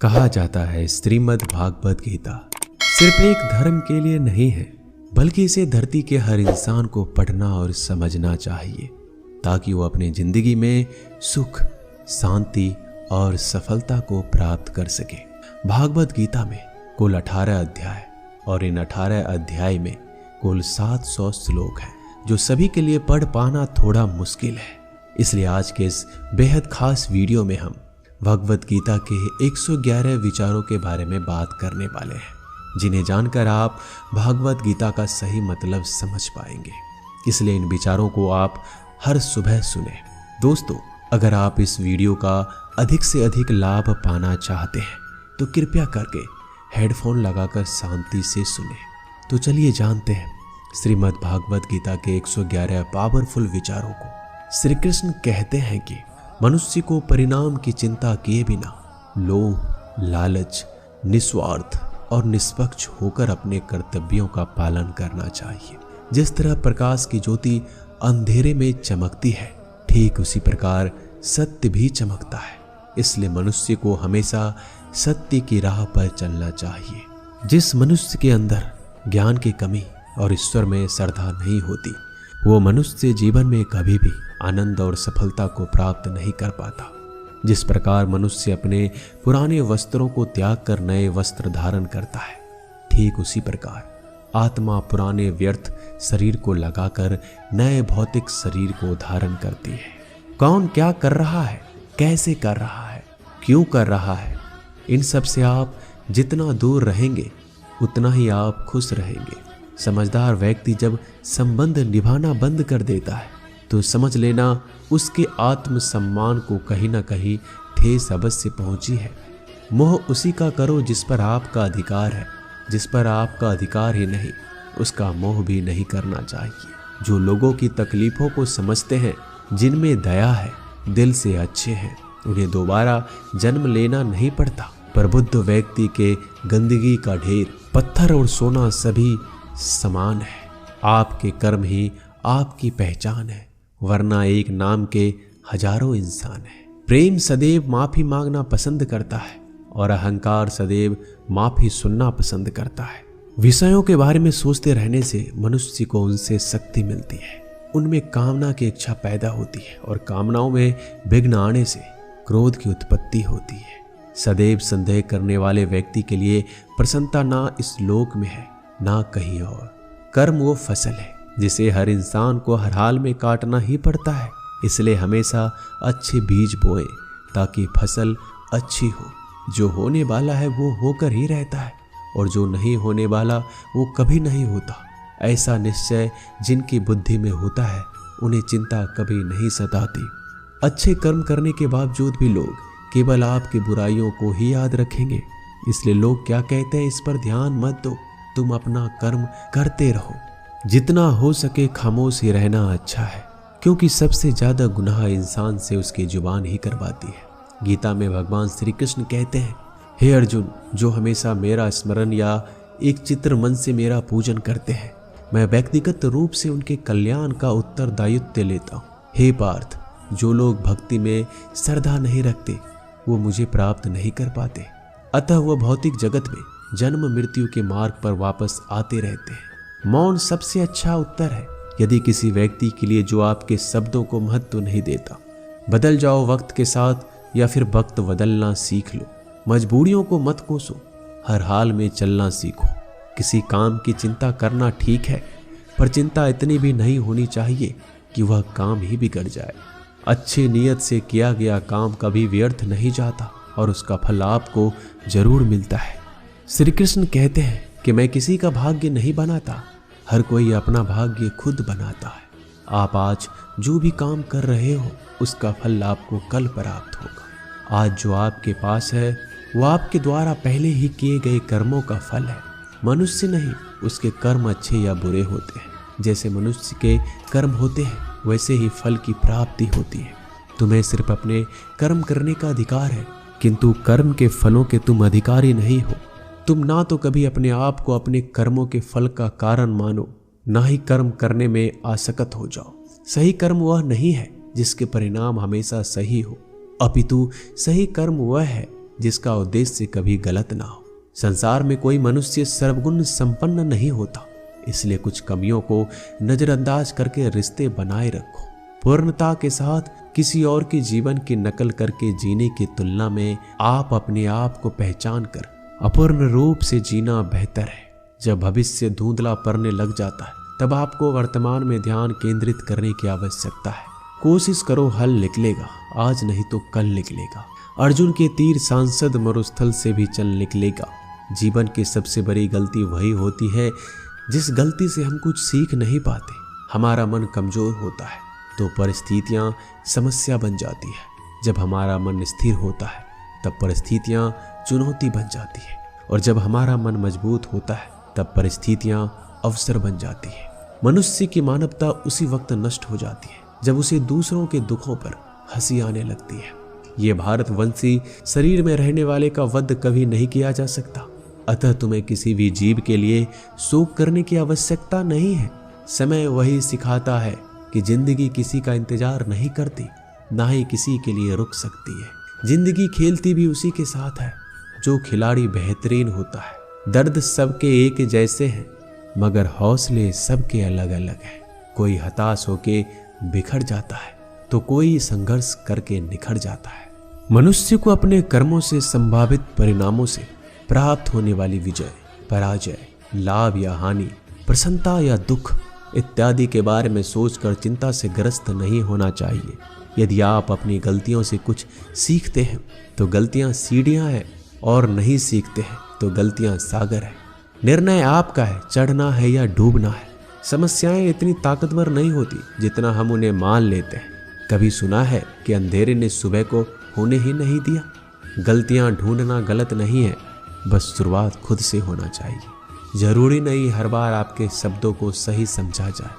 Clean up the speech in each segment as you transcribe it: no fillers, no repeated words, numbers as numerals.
कहा जाता है श्रीमद् भागवत गीता सिर्फ एक धर्म के लिए नहीं है, बल्कि इसे धरती के हर इंसान को पढ़ना और समझना चाहिए ताकि वो अपनी जिंदगी में सुख, शांति और सफलता को प्राप्त कर सके। भागवत गीता में कुल 18 अध्याय और इन 18 अध्याय में कुल 700 श्लोक हैं, जो सभी के लिए पढ़ पाना थोड़ा मुश्किल है। इसलिए आज के इस बेहद खास वीडियो में हम भगवत गीता के 111 विचारों के बारे में बात करने वाले हैं, जिन्हें जानकर आप भागवत गीता का सही मतलब समझ पाएंगे। इसलिए इन विचारों को आप हर सुबह सुने। दोस्तों, अगर आप इस वीडियो का अधिक से अधिक लाभ पाना चाहते हैं तो कृपया करके हेडफोन लगाकर शांति से सुने। तो चलिए जानते हैं श्रीमद् भागवत गीता के 111 पावरफुल विचारों को। श्री कृष्ण कहते हैं कि मनुष्य को परिणाम की चिंता किए बिना लोभ, लालच, निस्वार्थ और निष्पक्ष होकर अपने कर्तव्यों का पालन करना चाहिए। जिस तरह प्रकाश की ज्योति अंधेरे में चमकती है, ठीक उसी प्रकार सत्य भी चमकता है। इसलिए मनुष्य को हमेशा सत्य की राह पर चलना चाहिए। जिस मनुष्य के अंदर ज्ञान की कमी और ईश्वर में श्रद्धा नहीं होती, वो मनुष्य जीवन में कभी भी आनंद और सफलता को प्राप्त नहीं कर पाता। जिस प्रकार मनुष्य अपने पुराने वस्त्रों को त्याग कर नए वस्त्र धारण करता है, ठीक उसी प्रकार आत्मा पुराने व्यर्थ शरीर को लगाकर नए भौतिक शरीर को धारण करती है। कौन क्या कर रहा है, कैसे कर रहा है, क्यों कर रहा है, इन सब से आप जितना दूर रहेंगे उतना ही आप खुश रहेंगे। समझदार व्यक्ति जब संबंध निभाना बंद कर देता है तो समझ लेना उसके आत्मसम्मान को कहीं ना कहीं ठेस अवश्य पहुंची है। मोह उसी का करो जिस पर आपका अधिकार है। जिस पर आपका अधिकार ही नहीं, उसका मोह भी नहीं करना चाहिए। जो लोगों की तकलीफों को समझते हैं, जिनमें दया है, दिल से अच्छे हैं, उन्हें दोबारा जन्म लेना नहीं पड़ता। पर बुद्ध व्यक्ति के गंदगी का ढेर, पत्थर और सोना सभी समान है। आपके कर्म ही आपकी पहचान है, वरना एक नाम के हजारों इंसान हैं। प्रेम सदैव माफी मांगना पसंद करता है और अहंकार सदैव माफी सुनना पसंद करता है। विषयों के बारे में सोचते रहने से मनुष्य को उनसे शक्ति मिलती है। उनमें कामना की इच्छा पैदा होती है और कामनाओं में विघ्न आने से क्रोध की उत्पत्ति होती है। सदैव संदेह करने वाले व्यक्ति के लिए प्रसन्नता ना इस लोक में है, ना कहीं और। कर्म वो फसल है जिसे हर इंसान को हर हाल में काटना ही पड़ता है। इसलिए हमेशा अच्छे बीज बोएं ताकि फसल अच्छी हो। जो होने वाला है वो होकर ही रहता है और जो नहीं होने वाला वो कभी नहीं होता। ऐसा निश्चय जिनकी बुद्धि में होता है, उन्हें चिंता कभी नहीं सताती। अच्छे कर्म करने के बावजूद भी लोग केवल आपकी बुराइयों को ही याद रखेंगे। इसलिए लोग क्या कहते हैं इस पर ध्यान मत दो, तुम अपना कर्म करते रहो। जितना हो सके खामोश ही रहना अच्छा है, क्योंकि सबसे ज्यादा गुनाह इंसान से उसकी जुबान ही करवाती है। गीता में भगवान श्री कृष्ण कहते हैं, हे अर्जुन, जो हमेशा मेरा स्मरण या एक चित्र मन से मेरा पूजन करते हैं, मैं व्यक्तिगत रूप से उनके कल्याण का उत्तरदायित्व लेता हूँ। हे पार्थ, जो लोग भक्ति में श्रद्धा नहीं रखते वो मुझे प्राप्त नहीं कर पाते। अतः वह भौतिक जगत में जन्म मृत्यु के मार्ग पर वापस आते रहते हैं। मौन सबसे अच्छा उत्तर है। यदि किसी व्यक्ति के लिए जो आपके शब्दों को महत्व नहीं देता, बदल जाओ वक्त के साथ या फिर वक्त बदलना सीख लो। मजबूरियों को मत कोसो, हर हाल में चलना सीखो। किसी काम की चिंता करना ठीक है, पर चिंता इतनी भी नहीं होनी चाहिए कि वह काम ही बिगड़ जाए। अच्छी नीयत से किया गया काम कभी व्यर्थ नहीं जाता और उसका फल आपको जरूर मिलता है। श्री कृष्ण कहते हैं कि मैं किसी का भाग्य नहीं बनाता, हर कोई अपना भाग्य खुद बनाता है। आप आज जो भी काम कर रहे हो उसका फल आपको कल प्राप्त होगा। आज जो आपके पास है वो आपके द्वारा पहले ही किए गए कर्मों का फल है। मनुष्य नहीं, उसके कर्म अच्छे या बुरे होते हैं। जैसे मनुष्य के कर्म होते हैं वैसे ही फल की प्राप्ति होती है। तुम्हें सिर्फ अपने कर्म करने का अधिकार है, किंतु कर्म के फलों के तुम अधिकारी नहीं हो। तुम ना तो कभी अपने आप को अपने कर्मों के फल का कारण मानो, ना ही कर्म करने में आसक्त हो जाओ। सही कर्म वह नहीं है जिसके परिणाम हमेशा सही हो, अपितु सही कर्म वह है जिसका उद्देश्य कभी गलत ना हो। संसार में कोई मनुष्य सर्वगुण संपन्न नहीं होता, इसलिए कुछ कमियों को नजरअंदाज करके रिश्ते बनाए रखो। पूर्णता के साथ किसी और के जीवन की नकल करके जीने की तुलना में आप अपने आप को पहचान कर अपूर्ण रूप से जीना बेहतर है। जब भविष्य धुंधला पड़ने लग जाता है तब आपको वर्तमान में ध्यान केंद्रित करने की आवश्यकता है। कोशिश करो, हल निकलेगा, आज नहीं तो कल निकलेगा। अर्जुन के तीर सांसद मरुस्थल से भी चल निकलेगा। जीवन की सबसे बड़ी गलती वही होती है जिस गलती से हम कुछ सीख नहीं पाते। हमारा मन कमजोर होता है तो परिस्थितियां समस्या बन जाती है। जब हमारा मन स्थिर होता है तब परिस्थितियां चुनौती बन जाती है, और जब हमारा मन मजबूत होता है तब परिस्थितियां अवसर बन जाती है। मनुष्य की मानवता उसी वक्त नष्ट हो जाती है जब उसे दूसरों के दुखों पर हंसी आने लगती है। ये भारतवंशी शरीर में रहने वाले का वध कभी नहीं किया जा सकता, अतः तुम्हें किसी भी जीव के लिए शोक करने की आवश्यकता नहीं है। समय वही सिखाता है कि जिंदगी किसी का इंतजार नहीं करती, ना ही किसी के लिए रुक सकती है। जिंदगी खेलती भी उसी के साथ है जो खिलाड़ी बेहतरीन होता है। दर्द सबके एक जैसे हैं मगर हौसले सबके अलग अलग हैं। कोई हताश होके बिखर जाता है तो कोई संघर्ष करके निखर जाता है। मनुष्य को अपने कर्मों से संभावित परिणामों से प्राप्त होने वाली विजय, पराजय, लाभ या हानि, प्रसन्नता या दुख इत्यादि के बारे में सोचकर चिंता से ग्रस्त नहीं होना चाहिए। यदि आप अपनी गलतियों से कुछ सीखते हैं तो गलतियां सीढ़ियां हैं, और नहीं सीखते हैं तो गलतियां सागर है। निर्णय आपका है, चढ़ना है या डूबना है। समस्याएं इतनी ताकतवर नहीं होती जितना हम उन्हें मान लेते हैं। कभी सुना है कि अंधेरे ने सुबह को होने ही नहीं दिया? गलतियां ढूंढना गलत नहीं है, बस शुरुआत खुद से होना चाहिए। जरूरी नहीं हर बार आपके शब्दों को सही समझा जाए,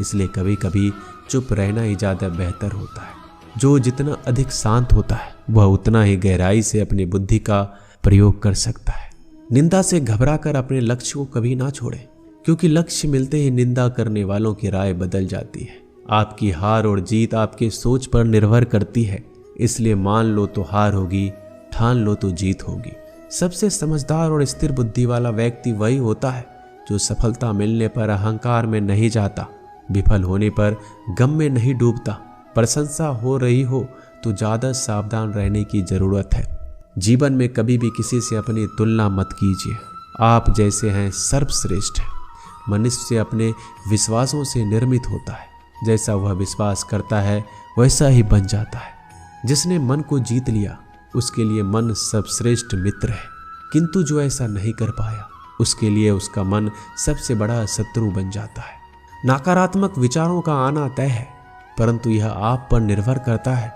इसलिए कभी कभी चुप रहना ही ज़्यादा बेहतर होता है। जो जितना अधिक शांत होता है वह उतना ही गहराई से अपनी बुद्धि का प्रयोग कर सकता है। निंदा से घबराकर अपने लक्ष्य को कभी ना छोड़ें, क्योंकि लक्ष्य मिलते ही निंदा करने वालों की राय बदल जाती है। आपकी हार और जीत आपके सोच पर निर्भर करती है, इसलिए मान लो तो हार होगी, ठान लो तो जीत होगी। सबसे समझदार और स्थिर बुद्धि वाला व्यक्ति वही होता है जो सफलता मिलने पर अहंकार में नहीं जाता, विफल होने पर गम में नहीं डूबता। प्रशंसा हो रही हो तो ज़्यादा सावधान रहने की ज़रूरत है। जीवन में कभी भी किसी से अपनी तुलना मत कीजिए। आप जैसे हैं सर्वश्रेष्ठ हैं। मनुष्य अपने विश्वासों से निर्मित होता है, जैसा वह विश्वास करता है वैसा ही बन जाता है। जिसने मन को जीत लिया उसके लिए मन सर्वश्रेष्ठ मित्र है, किंतु जो ऐसा नहीं कर पाया उसके लिए उसका मन सबसे बड़ा शत्रु बन जाता है। नकारात्मक विचारों का आना तय है, परंतु यह आप पर निर्भर करता है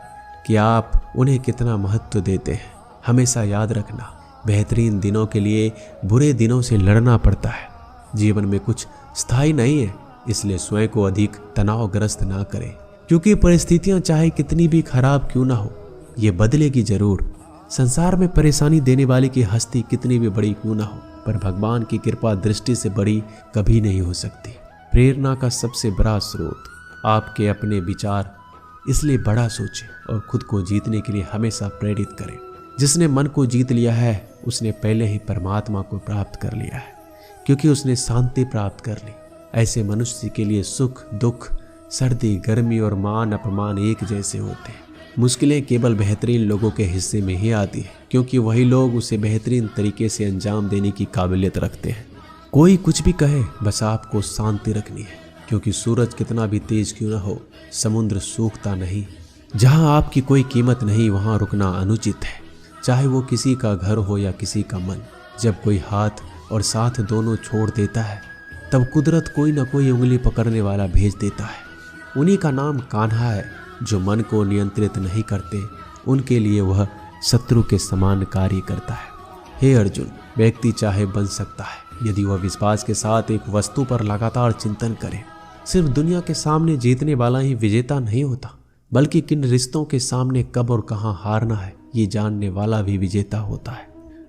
कि आप उन्हें कितना महत्व देते हैं। हमेशा याद रखना, बेहतरीन दिनों के लिए बुरे दिनों से लड़ना पड़ता है। जीवन में कुछ स्थायी नहीं है, इसलिए स्वयं को अधिक तनावग्रस्त ना करें, क्योंकि परिस्थितियां चाहे कितनी भी खराब क्यों ना हो, ये बदलेगी जरूर। संसार में परेशानी देने वाले की हस्ती कितनी भी बड़ी क्यों ना हो, पर भगवान की कृपा दृष्टि से बड़ी कभी नहीं हो सकती। प्रेरणा का सबसे बड़ा स्रोत आपके अपने विचार, इसलिए बड़ा सोचें और खुद को जीतने के लिए हमेशा प्रेरित करें। जिसने मन को जीत लिया है उसने पहले ही परमात्मा को प्राप्त कर लिया है, क्योंकि उसने शांति प्राप्त कर ली। ऐसे मनुष्य के लिए सुख दुख, सर्दी गर्मी और मान अपमान एक जैसे होते हैं। मुश्किलें केवल बेहतरीन लोगों के हिस्से में ही आती है, क्योंकि वही लोग उसे बेहतरीन तरीके से अंजाम देने की काबिलियत रखते हैं। कोई कुछ भी कहे, बस आपको शांति रखनी है, क्योंकि सूरज कितना भी तेज क्यों न हो, समुद्र सूखता नहीं। जहां आपकी कोई कीमत नहीं वहां रुकना अनुचित है, चाहे वो किसी का घर हो या किसी का मन। जब कोई हाथ और साथ दोनों छोड़ देता है तब कुदरत कोई ना कोई उंगली पकड़ने वाला भेज देता है। उन्हीं का नाम कान्हा है। जो मन को नियंत्रित नहीं करते उनके लिए वह शत्रु के समान कार्य करता है। हे अर्जुन, व्यक्ति चाहे बन सकता है यदि वह विश्वास के साथ एक वस्तु पर लगातार चिंतन करे। सिर्फ दुनिया के सामने जीतने वाला ही विजेता नहीं होता, बल्कि किन रिश्तों के सामने कब और कहां हारना है ये जानने वाला भी विजेता होता है।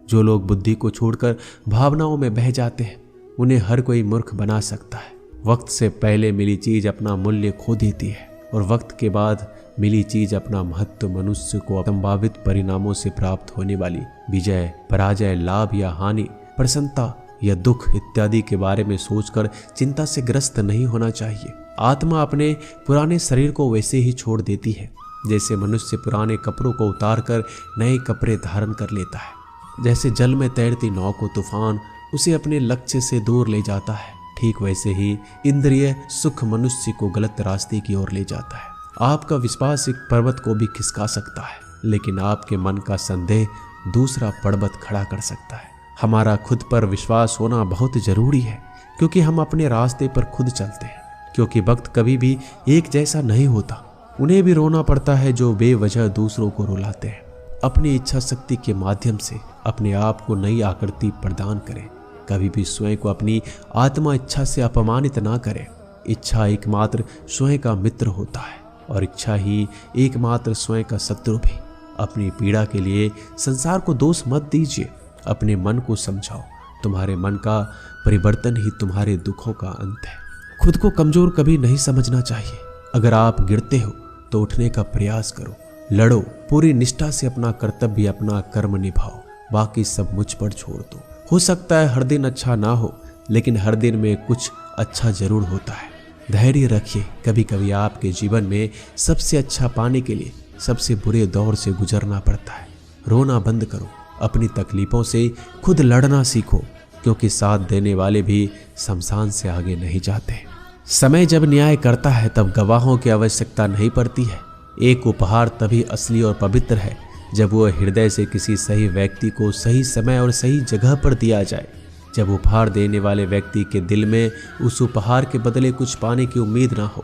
जो लोग बुद्धि को छोड़कर भावनाओं में बह जाते हैं उन्हें हर कोई मूर्ख बना सकता है। वक्त से पहले मिली चीज अपना मूल्य खो देती है और वक्त के बाद मिली चीज अपना महत्व मनुष्य को संभावित परिणामों से प्राप्त होने वाली विजय, पराजय, लाभ या हानि, प्रसन्नता या दुख इत्यादि के बारे में सोचकर चिंता से ग्रस्त नहीं होना चाहिए। आत्मा अपने पुराने शरीर को वैसे ही छोड़ देती है जैसे मनुष्य पुराने कपड़ों को उतारकर नए कपड़े धारण कर लेता है। जैसे जल में तैरती नाव को तूफान उसे अपने लक्ष्य से दूर ले जाता है, ठीक वैसे ही इंद्रिय सुख मनुष्य को गलत रास्ते की ओर ले जाता है। आपका विश्वास एक पर्वत को भी खिसका सकता है, लेकिन आपके मन का संदेह दूसरा पर्वत खड़ा कर सकता है। हमारा खुद पर विश्वास होना बहुत जरूरी है, क्योंकि हम अपने रास्ते पर खुद चलते हैं। क्योंकि वक्त कभी भी एक जैसा नहीं होता, उन्हें भी रोना पड़ता है जो बेवजह दूसरों को रुलाते हैं। अपनी इच्छा शक्ति के माध्यम से अपने आप को नई आकृति प्रदान करें। कभी भी स्वयं को अपनी आत्मा इच्छा से अपमानित ना करें। इच्छा एकमात्र स्वयं का मित्र होता है और इच्छा ही एकमात्र स्वयं का शत्रु भी। अपनी पीड़ा के लिए संसार को दोष मत दीजिए, अपने मन को समझाओ। तुम्हारे मन का परिवर्तन ही तुम्हारे दुखों का अंत है। खुद को कमजोर कभी नहीं समझना चाहिए। अगर आप गिरते हो तो उठने का प्रयास करो, लड़ो, पूरी निष्ठा से अपना कर्तव्य, अपना कर्म निभाओ, बाकी सब मुझ पर छोड़ दो। हो सकता है हर दिन अच्छा ना हो, लेकिन हर दिन में कुछ अच्छा जरूर होता है। धैर्य रखिए। कभी कभी आपके जीवन में सबसे अच्छा पाने के लिए सबसे बुरे दौर से गुजरना पड़ता है। रोना बंद करो, अपनी तकलीफों से खुद लड़ना सीखो, क्योंकि साथ देने वाले भी शमशान से आगे नहीं जाते। समय जब न्याय करता है तब गवाहों की आवश्यकता नहीं पड़ती है। एक उपहार तभी असली और पवित्र है जब वो हृदय से किसी सही व्यक्ति को सही समय और सही जगह पर दिया जाए। जब उपहार देने वाले व्यक्ति के दिल में उस उपहार के बदले कुछ पाने की उम्मीद ना हो।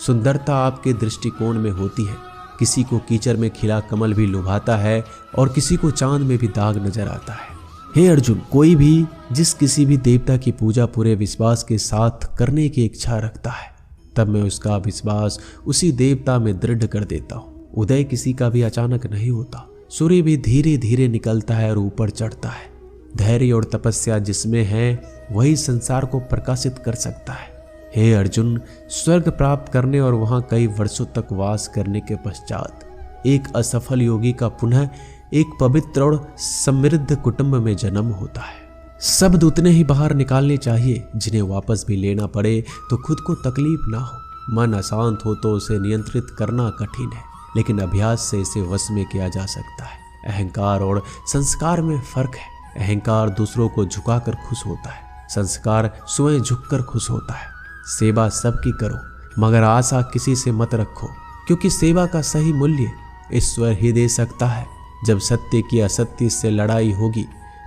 सुंदरता आपके दृष्टिकोण में होती है। किसी को कीचड़ में खिला कमल भी लुभाता है और किसी को चांद में भी दाग नजर आता है। हे अर्जुन, कोई भी जिस किसी भी देवता की पूजा पूरे विश्वास के साथ करने की इच्छा रखता है, तब मैं उसका विश्वास उसी देवता में दृढ़ कर देता हूँ। उदय किसी का भी अचानक नहीं होता। सूर्य भी धीरे धीरे निकलता है और ऊपर चढ़ता है। धैर्य और तपस्या जिसमें है वही संसार को प्रकाशित कर सकता है। हे अर्जुन, स्वर्ग प्राप्त करने और वहां कई वर्षों तक वास करने के पश्चात एक असफल योगी का पुनः एक पवित्र और समृद्ध कुटुंब में जन्म होता है। शब्द उतने ही बाहर निकालने चाहिए जिन्हें वापस भी लेना पड़े तो खुद को तकलीफ ना हो। मन अशांत हो तो उसे नियंत्रित करना कठिन है, लेकिन अभ्यास से इसे वश में किया जा सकता है। अहंकार और संस्कार में फर्क है। अहंकार दूसरों को झुकाकर खुश होता है, संस्कार स्वयं झुककर खुश होता है। सेवा सबकी करो, मगर आशा किसी से मत रखो, क्योंकि सेवा का सही मूल्य ईश्वर ही दे सकता है। जब सत्य की असत्य से लड़ाई होगी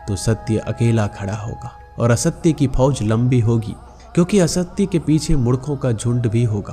तो सत्य अकेला खड़ा होगा और असत्य की फौज लंबी होगी, क्योंकि असत्य के पीछे मूर्खों का झुंड भी होगा।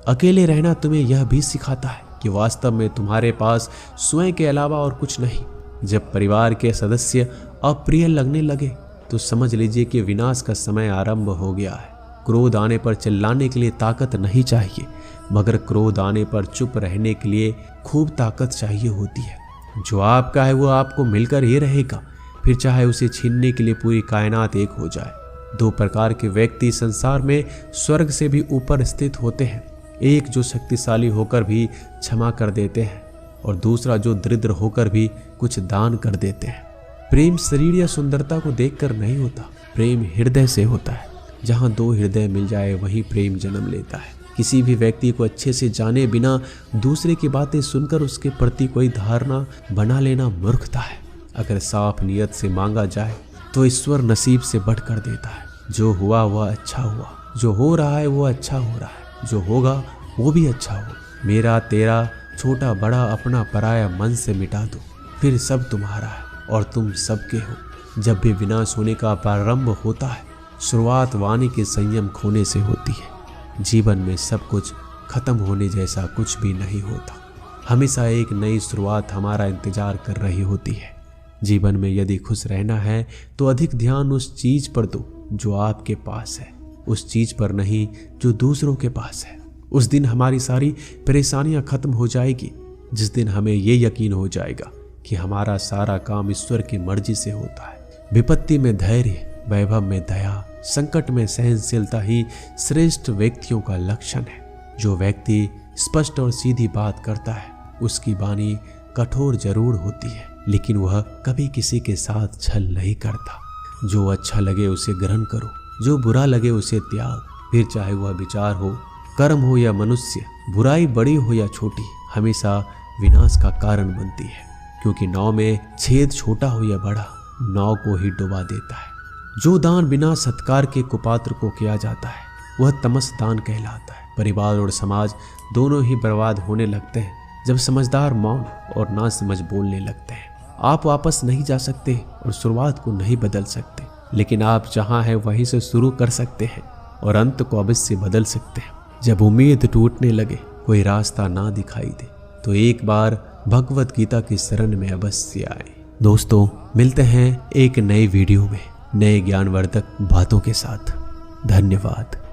अकेले रहना तुम्हें यह भी सिखाता है कि वास्तव में तुम्हारे पास स्वयं के अलावा और कुछ नहीं। जब परिवार के सदस्य अप्रिय लगने लगे तो समझ लीजिए कि विनाश का समय आरंभ हो गया है। क्रोध आने पर चिल्लाने के लिए ताकत नहीं चाहिए, मगर क्रोध आने पर चुप रहने के लिए खूब ताकत चाहिए होती है। जो आपका है वो आपको मिलकर ही रहेगा, फिर चाहे उसे छीनने के लिए पूरी कायनात एक हो जाए। दो प्रकार के व्यक्ति संसार में स्वर्ग से भी ऊपर स्थित होते हैं। एक जो शक्तिशाली होकर भी क्षमा कर देते हैं और दूसरा जो दरिद्र होकर भी कुछ दान कर देते हैं। प्रेम शरीर या सुंदरता को देखकर नहीं होता, प्रेम हृदय से होता है। जहाँ दो हृदय मिल जाए वहीं प्रेम जन्म लेता है। किसी भी व्यक्ति को अच्छे से जाने बिना दूसरे की बातें सुनकर उसके प्रति कोई धारणा बना लेना मूर्खता है। अगर साफ नियत से मांगा जाए तो ईश्वर नसीब से बढ़कर देता है। जो हुआ वह अच्छा हुआ, जो हो रहा है वो अच्छा हो रहा है, जो होगा वो भी अच्छा हो। मेरा तेरा छोटा बड़ा अपना पराया मन से मिटा दो, फिर सब तुम्हारा है और तुम सबके हो। जब भी विनाश होने का प्रारंभ होता है, शुरुआत वाणी के संयम खोने से होती है। जीवन में सब कुछ खत्म होने जैसा कुछ भी नहीं होता। हमेशा एक नई शुरुआत हमारा इंतजार कर रही होती है। जीवन में यदि खुश रहना है तो अधिक ध्यान उस चीज पर दो जो आपके पास है, उस चीज पर नहीं जो दूसरों के पास है। उस दिन हमारी सारी परेशानियां खत्म हो जाएगी, जिस दिन हमें ये यकीन हो जाएगा कि हमारा सारा काम ईश्वर की मर्जी से होता है। विपत्ति में धैर्य, वैभव में दया, संकट में सहनशीलता ही श्रेष्ठ व्यक्तियों का लक्षण है। जो व्यक्ति स्पष्ट और सीधी बात करता है। उसकी वाणी कठोर जरूर होती है, लेकिन वह कभी किसी के साथ छल नहीं करता। जो अच्छा लगे उसे ग्रहण करो, जो बुरा लगे उसे त्याग। फिर चाहे वह विचार हो, कर्म हो या मनुष्य, बुराई बड़ी हो या छोटी, हमेशा विनाश का कारण बनती है। क्योंकि नाव में छेद छोटा हो या बड़ा, नाव को ही डुबा देता है। जो दान बिना सत्कार के कुपात्र को किया जाता है वह तमस दान कहलाता है। परिवार और समाज दोनों ही बर्बाद होने लगते हैं जब समझदार मौन और ना समझ बोलने लगते हैं। आप वापस नहीं जा सकते और शुरुआत को नहीं बदल सकते, लेकिन आप जहां हैं वहीं से शुरू कर सकते हैं और अंत को अवश्य बदल सकते हैं। जब उम्मीद टूटने लगे, कोई रास्ता ना दिखाई दे, तो एक बार भगवत गीता की शरण में अवश्य आए। दोस्तों, मिलते हैं एक नई वीडियो में नए ज्ञानवर्धक बातों के साथ। धन्यवाद।